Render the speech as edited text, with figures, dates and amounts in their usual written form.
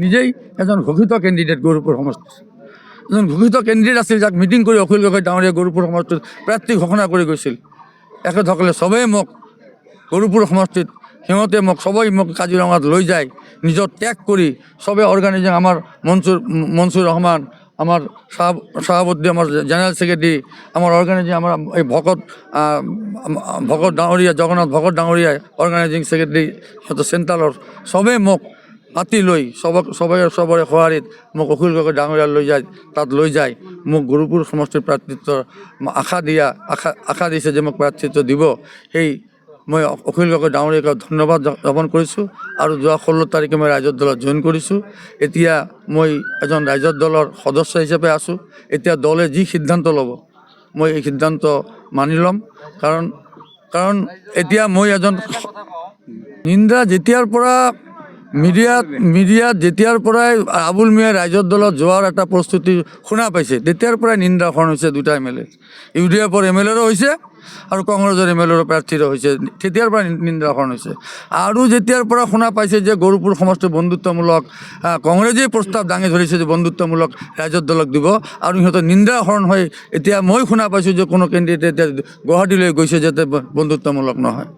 নিজেই এজন ঘোষিত কেণ্ডিডেট গৌৰীপুৰ সমষ্টিৰ এজন ঘোষিত কেণ্ডিডেট আছিল, যাক মিটিং কৰি অখিল গগৈ ডাঙৰীয়া গৌৰীপুৰ সমষ্টিত প্ৰাৰ্থী ঘোষণা কৰি গৈছিল। এখেতসকলে চবেই মোক গৌৰীপুৰ সমষ্টিত সিহঁতে সবেই মোক কাজিৰঙাত লৈ যায়, নিজৰ ত্যাগ কৰি চবে অৰ্গেনাইজিং আমাৰ মনসুৰ ৰহমান, আমাৰ সভাপতি, আমাৰ জেনাৰেল সেক্ৰেটাৰি, আমাৰ অৰ্গানাইজিং আমাৰ এই ভকত ডাঙৰীয়া জগন্নাথ ভকত ডাঙৰীয়া অৰ্গেনাইজিং সেক্ৰেটাৰি সেন্ট্ৰালৰ চবে মোক মাতি লৈ চবৰে সঁহাৰিত মোক অখিল গগৈ ডাঙৰীয়া তাত লৈ যায় মোক গৌৰীপুৰ সমষ্টিৰ প্ৰাৰ্থিত্বৰ আশা দিছে যে মোক প্ৰাৰ্থিত্ব দিব। সেই মই অখিল গগৈ ডাঙৰীয়াক ধন্যবাদ জ্ঞাপন কৰিছোঁ আৰু যোৱা 16 তাৰিখে মই ৰাইজৰ দলত জইন কৰিছোঁ। এতিয়া মই এজন ৰাইজৰ দলৰ সদস্য হিচাপে আছোঁ। এতিয়া দলে যি সিদ্ধান্ত ল'ব মই এই সিদ্ধান্ত মানি ল'ম, কাৰণ এতিয়া মই এজন নিন্দা যেতিয়াৰ পৰা মিডিয়াত যেতিয়াৰ পৰাই আবুল মিয়াই ৰাইজৰ দলত যোৱাৰ এটা প্ৰস্তুতি শুনা পাইছে তেতিয়াৰ পৰাই নিন্দাখন হৈছে দুটা MLA, UDFৰ MLAৰো হৈছে আৰু কংগ্ৰেছৰ MLAৰো প্ৰাৰ্থীৰো হৈছে, তেতিয়াৰ পৰা নিন্দাখন হৈছে। আৰু যেতিয়াৰ পৰা শুনা পাইছে যে গৌৰীপুৰ সমষ্টি বন্ধুত্বমূলক কংগ্ৰেছেই প্ৰস্তাৱ দাঙি ধৰিছে যে বন্ধুত্বমূলক ৰাইজৰ দলক দিব আৰু সিহঁতৰ নিন্দাহৰণ হৈ এতিয়া মই শুনা পাইছোঁ যে কোনো কেণ্ডিডেট এতিয়া গুৱাহাটীলৈ গৈছে যাতে বন্ধুত্বমূলক নহয়।